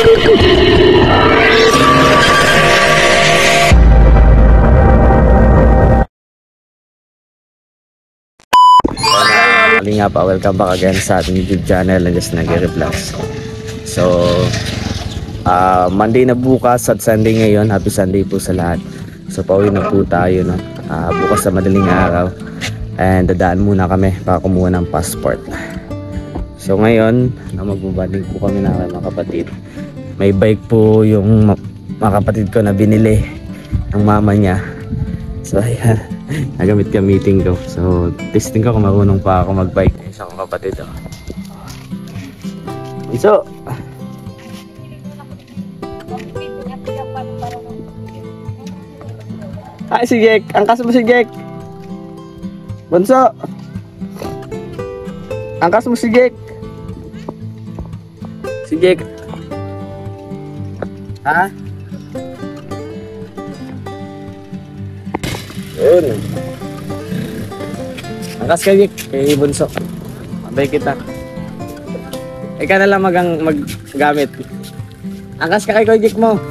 Mali nga pa, welcome back again sa ating YouTube channel na Just Nagere Vlogs. So, Monday na bukas at Sunday ngayon. Happy Sunday po sa lahat. So, pauwi na po tayo, no? Bukas sa madaling araw. And dadaan muna kami para kumuha ng passport. So, ngayon, magbabanding po kami na mga kapatid. May bike po yung mga kapatid ko na binili ng mama niya. So, ayan. Nagamit-gamitin ko. So, testing ko kung marunong pa ako mag-bike. Isa kong kapatid. So, ay, si Gek. Angkas mo si Gek. Bunso. Angkas mo si Gek. Si Gek. Ha? Yun. Angkas ka, Gek. Kay Bunso. Mabay kita. Ikaw na lang maggamit. Angkas ka kay Gek mo.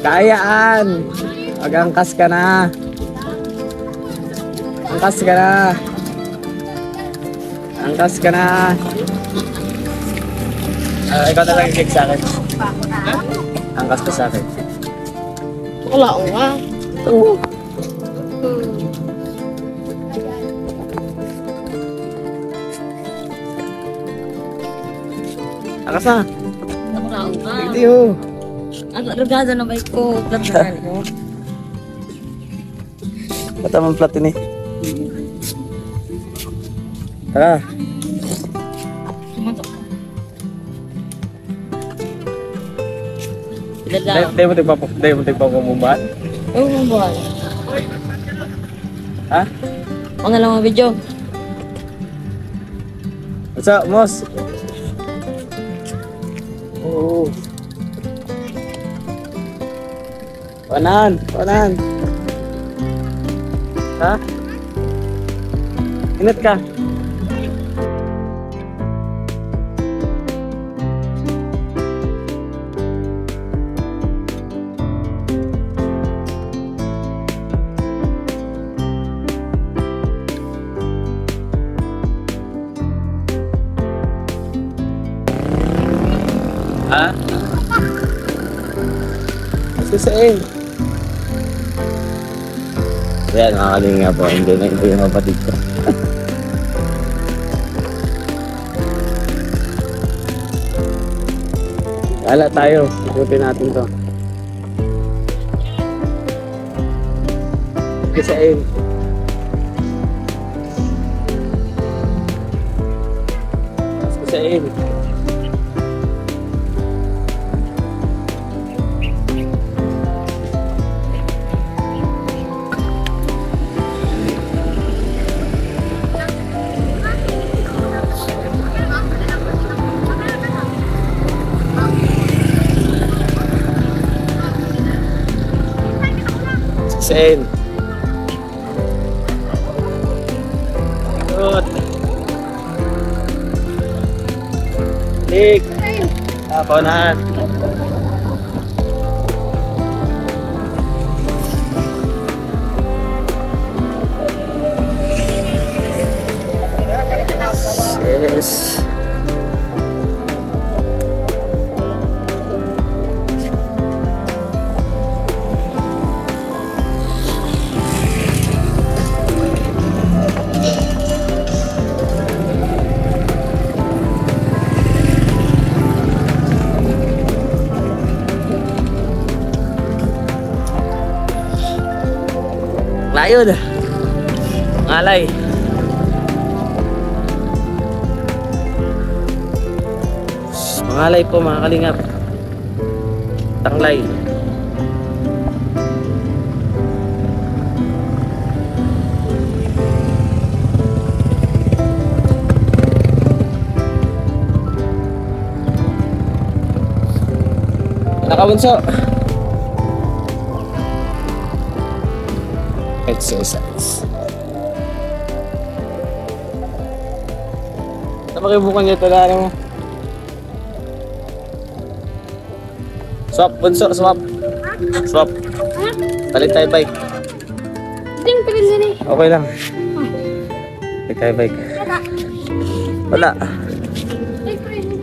Kayaan. Mag-angkas ka na. Angkas ka na. Angkas ka na. Ikaw na lang Gek sa akin. Angkas ka sa akin. Wala ko nga. Oo. Angkas na. Wala ko nga. Hindi ho. Ang regado na bike ko. Plantahan ko. Katamang plat ini. Tara. Sumatok. Ilala. Dahil mo tigpapamumbahan? Ay, mabuhay. Ha? Ako na lang ang video. What's up, Moss? Oo. Panan. Ha? Ingat ka. Ha? Susain. Yan, nakakaling nga po. Hindi na ito yung kapatid ko. Wala tayo. Ikutin natin to. Susain. Susain. Sen. Good. Lik. Apa na? Yes. Layo dah. Ngalay. Mangalay po mga kalingap. Tanglay. Nakabunso. Exercise. Napakibukan niya ito na mo. Swap, bunso, swap. Swap. Palit tayo bike. Hindi mo pwede din eh. Okay lang. Palit tayo bike. Wala. Ay, pwede.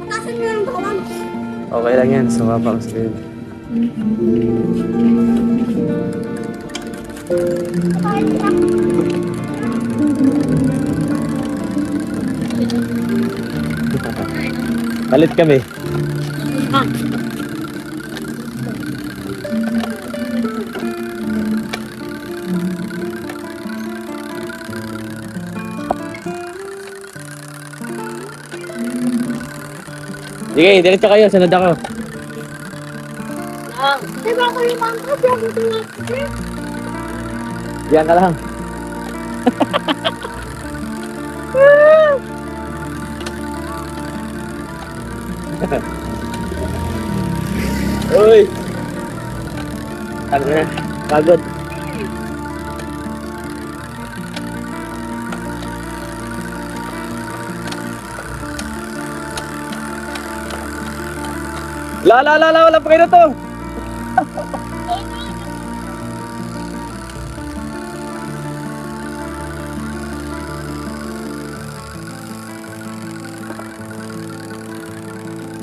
Nasaan mo yung bawang? Okay lang yan. Sumapa ko sa kayo. Palit kami. Sige, diretso kayo. Sunod ako. Diba ako yung mangga? Diba ako yung mangga? Diyan ka lang. Uy! Ano na? Pagod. Wala pa kayo na to!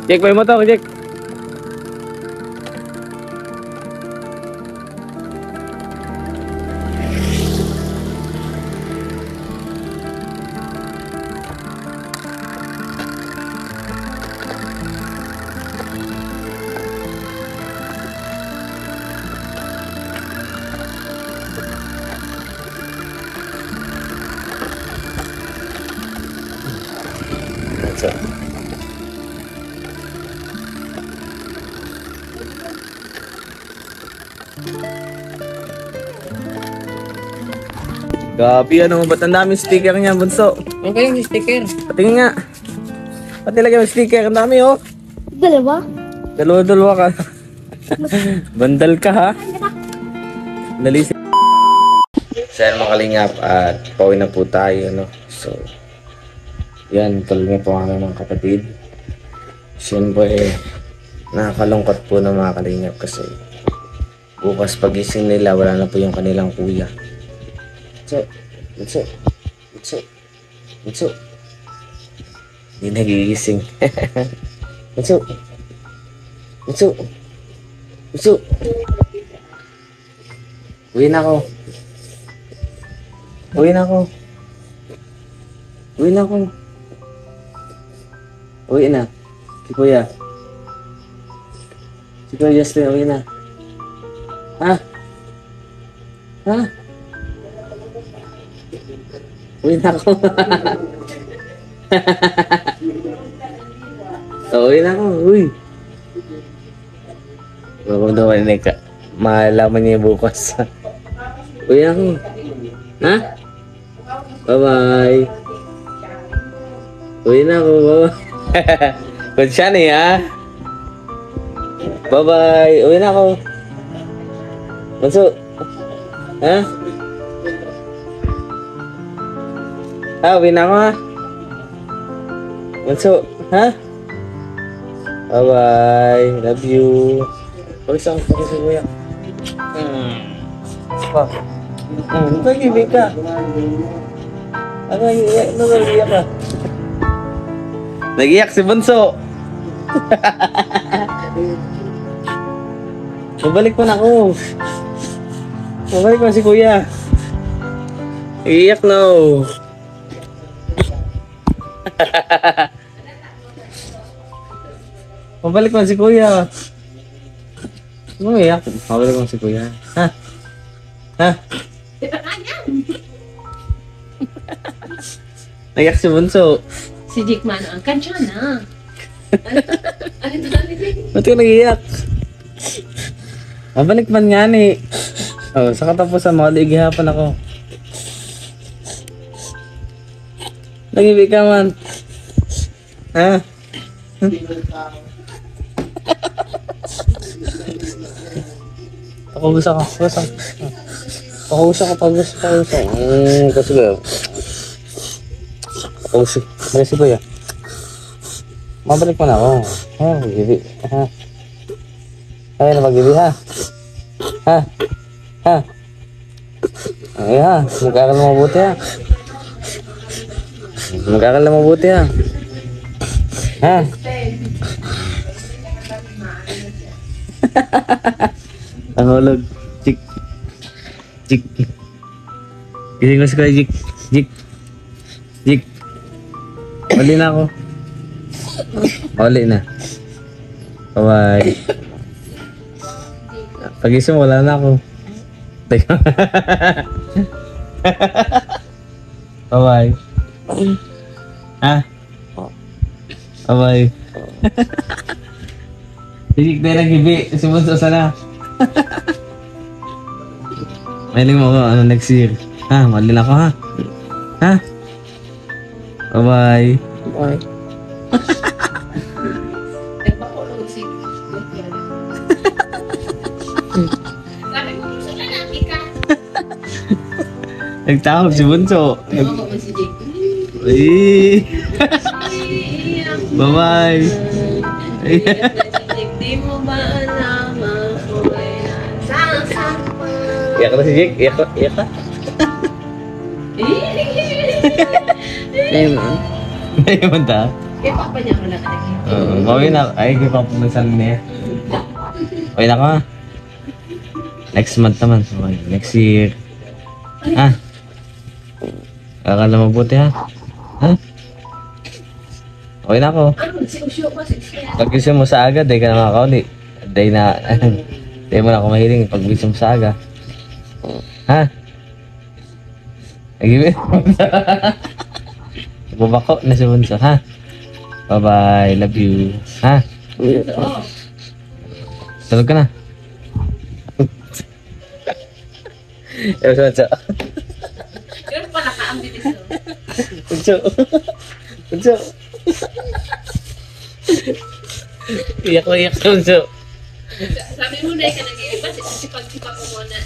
Jake, may motor, Jake. That's it. Gabi, ano, ba't ang daming sticker niya, bunso? Okay yung sticker. Patingin nga. Pati lagyan yung sticker, ang dami, oh. Dalawa? Dalawa-dalawa ka. Bandal ka, ha? Nalisip. So, yan mga kalingap, at pauwi na po tayo, no? So, yan, tuloy na po kami ng kapatid. Siyempre, nakakalungkot po ng mga kalingap kasi bukas pagising nila, wala na po yung kanilang kuya. Bunso. Hindi nagigising. Bunso. Uwi na ako. Uwi na. Si Kuya. Justin, uwi na. Ha? Uwi na ako. Uwi na ako. Uy. Maramdaman ka. Malaman niya bukas. Uwi na ako. Ha? Bye-bye. Uwi na ako. Bye-bye. Good siya niya, ha? Bye-bye. Uwi na ako. Bunso. Ha? Uwi na ako, ha? Bunso. Ha? Bye-bye. Love you. Pag-isang si Kuya. Pa. Nagigibig ka. Nag-iyak ka. Nag-iyak si Bunso. Babalik pa na ako. Babalik pa si Kuya. Nag-iyak na ako. Babalik pa si Kuya. Ano iyak? Babalik pa si Kuya. Ha? Ha? Nag-iyak si Bunso. Si Jake man ang kansya na. Ba't ka nag-iyak? Mabalik man nga ni. Oh, sa katapusan mo, ligihapan ako. Nag-ibig ka man. Ha? Pakubus ako. Pakubus ako. Kasi ba? Oh, si Kuya. Mabalik mo na ako. Ha, mag-ibi. Ha? Kaya na mag-ibi, ha? Ha? Ha? Ay, ha? Mag-aaral na mabuti, ha? Mag-aaral na mabuti, ha? Ha? Ang hulog. Jik. Jik. Gising ko si Kuya, Jik. Jik. Jik. Mali na ako. Mali na. Bye-bye. Pag-isip wala na ako. Teka. Bye-bye. Ha? Bye-bye. Jik na nag-ibi. Si Bunso sana. Mailing mo ako, ano next year? Ha? Mali na ako, ha? Ha? Bye-bye. Bye. Nagpakulong si Sabi mo, gusto na natin ka. Nagtawag si Bunso. Oo, ko si Jake. Ay. Bye-bye. Di mo ba alam ako ay nasasakpan? Iyak na si Jake. Iyak ka. Ayun mo. Ayun ta. Kaya papa niya ko lang kanagin. Mawin na. Ay, kaya pa pumasan niya. Okay na ka. Next month naman. Okay, next year. Ha? Akala mabuti, ha? Ha? Okay na ako. Ano, si Usyo ko, si Usyo. Pag gusto mo sa aga, day ka na makakauli. Day na, day mo na ako mahiling pag gusto mo sa aga. Ha? Nag-ibig? Bubako na si Bunso, ha? Bye-bye, love you. Ha? Tulog ka na. Bunso. Pero pala ka ang bilis. Bunso. Bunso. Iyak na iyak, Bunso. Sabi mo na ka nag-iiba, si pag-sipa ko muna.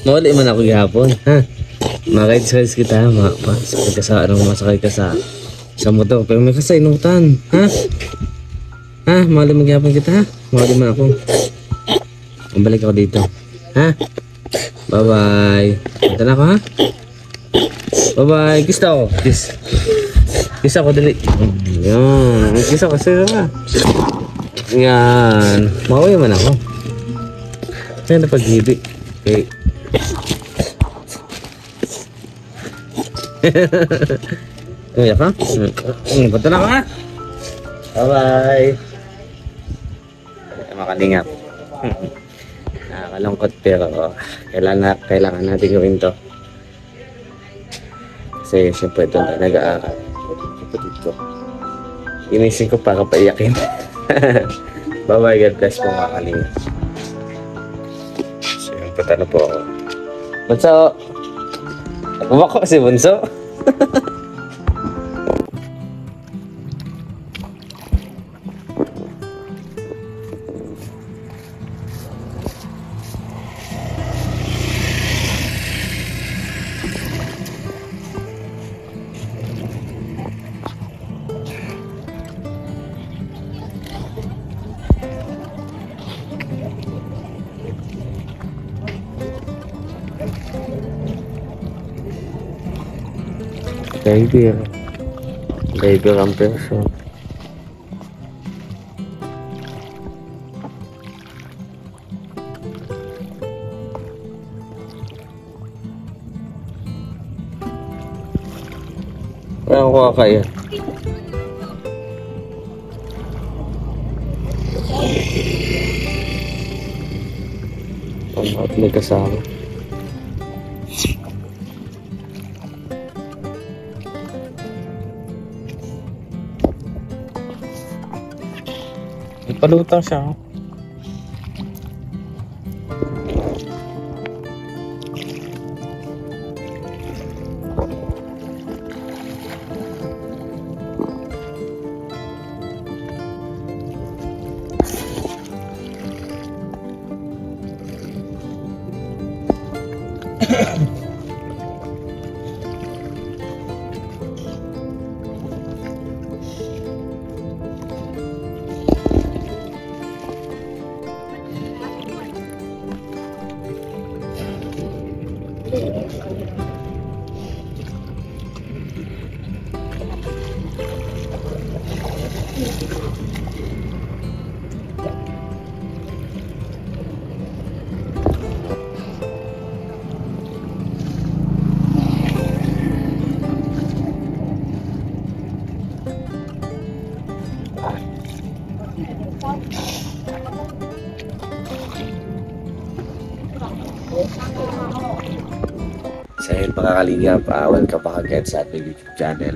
Mawali man ako gihapon, ha? Makait-sakit kita, masakay ka sa, masakay ka sa motor. Pero may kasainutan, ha? Ha? Mawali man gihapon kita, ha? Mawali man ako. Balik ako dito, ha? Bye-bye. Punta na ako, ha? Bye-bye. Kiss ako. Kiss. Kiss ako, dali. Yan. Kiss ako, sa'yo, ha? Yan. Mawali man ako. Kaya napag-ibig. Okay. Umiyak ka? Punta na ka, ha? Bye-bye. Makalingap. Nakakalungkot pero kailangan natin gawin to. Kasi siyempre ito na nag-aaral. Kapatid ko. Inising ko para paiyakin. Bye-bye. God bless po mga kalingap. So yun, punta na po ako. Bunso! Bumako si Bunso. Driver ang person. Parang ko kaya. At may kasama. Palutang siya. So yun mga kalingap, welcome back again sa ating YouTube channel.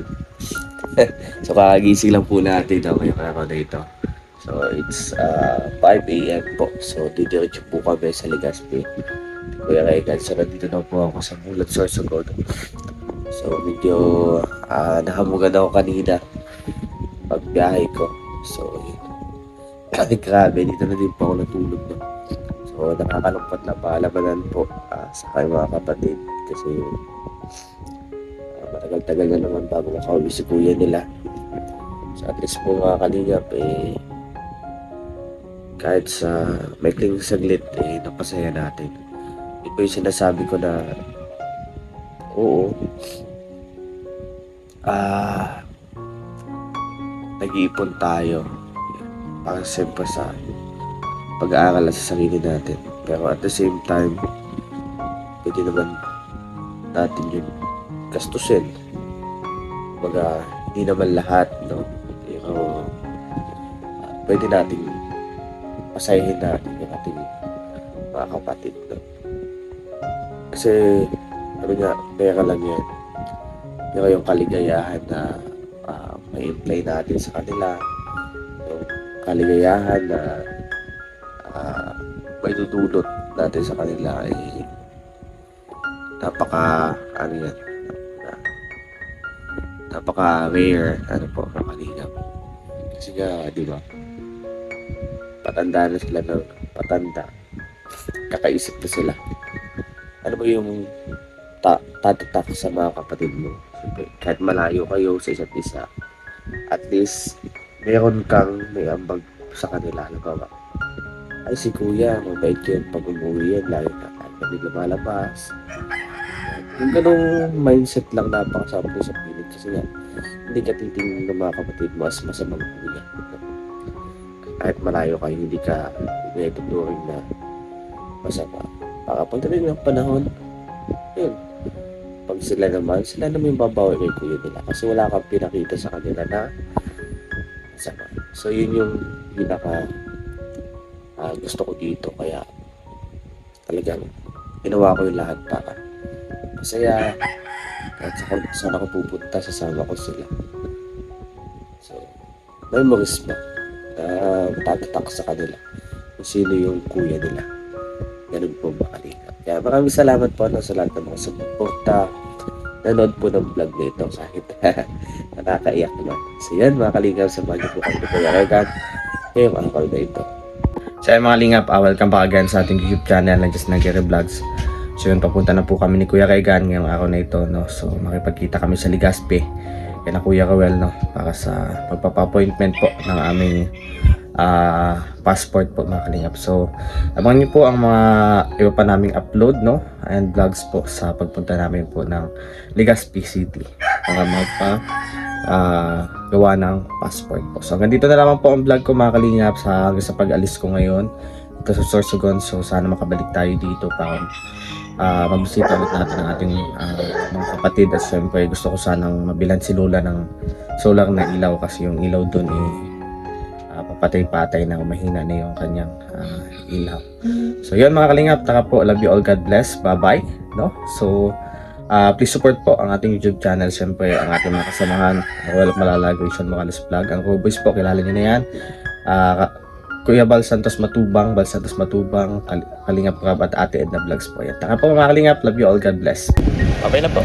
So kakagising lang po natin ngayong araw na ito. So it's 5 AM po. So didiretso po kami sa Legazpi. Kuya Regan, so nandito na po ako sa Mulat Sorsogon. So medyo nakamugan ako kanina pagbiyahe ko. So yun. Grabe, dito na din po ako natulog. No? So nakakalungkot na paalabanan po sa kayong mga kapatid. Kasi matagal-tagal na naman bago nakauwi si kuya nila. So at least po mga kalingap kahit sa maikling saglit napasaya natin. Ito po yung sinasabi ko na oo, nag-iipon tayo para siyempre sa pag-aaral sa sarili natin, pero at the same time pwede naman natin yun gastusin. Baga hindi naman lahat, no? Pero pwede natin pasayahin natin yung ating mga kapatid, no? Kasi ano nga, pera lang yan, pero yung kaligayahan na may imply natin sa kanila, yung kaligayahan na may dudulot natin sa kanila ay napaka rare po mga kalingap. Kasi nga di ba, patanda na sila ng patanda, kakaisip na sila. Ano ba yung tatatak sa mga kapatid mo? Siyempre, kahit malayo kayo sa isa't isa, at least meron kang may ambag sa kanila. Halimbawa, ay si kuya, mabait yun pag umuwi yan, lalo na kahit kami lumalabas. Yung ganong mindset lang napakasarap ko sa pilit. Kasi nga, hindi ka titingin ng mga kapatid mo as masamang kuya. Kahit malayo kayo, hindi ituturing na masama. Pagdating ng panahon, yun. Pag sila naman yung babawi kay kuya nila. Kasi wala kang pinakita sa kanila na masama. So yun yung pinaka gusto ko dito. Kaya talagang ginawa ko yung lahat para masaya. At saan ako pupunta, sasama ko sila. So, memories mo na matatatak sa kanila kung sino yung kuya nila. Ganun po mga kalingap. Kaya maraming salamat po sa lahat ng mga suporta. Nanood po ng vlog na ito kahit nakakaiyak naman. So yan mga kalingap, samahan niyo po kami ni Kuya Regan ngayong araw na ito. So yan mga kalingap, welcome back again sa ating YouTube channel na Just Nagere Vlogs. So yun, papunta na po kami ni Kuya Regan ngayong araw na ito, no? So makipagkita kami sa Legazpi kaya na Kuya Rowel, no? Para sa pagpapa-appointment po ng aming passport po mga kalingap. So abangan niyo po ang mga iba pa naming upload, no? And vlogs po sa pagpunta namin po ng Legazpi City para gawa ng passport po. So hanggang dito na lamang po ang vlog ko mga kalingap sa pag-alis ko ngayon ito sa Sorsogon. So sana makabalik tayo dito para mabisita ulit natin ang ating mga kapatid. At syempre gusto ko sanang mabilan si Lola ng solar na ilaw kasi yung ilaw doon papatay-patay na mahina na yung kanyang ilaw. So yun mga kalingap, taka po, love you all, God bless, bye bye, no? So please support po ang ating YouTube channel, syempre ang ating mga kasamahan, Rowel Malalag, Rachel Morales Vlog, ang Roboys po, kilala nyo na yan, Kuya Bal Santos Matubang, Kalingap Rab at Ate Edna Vlogs po yan. Taka po mga kalingap, love you all, God bless. Okay na po.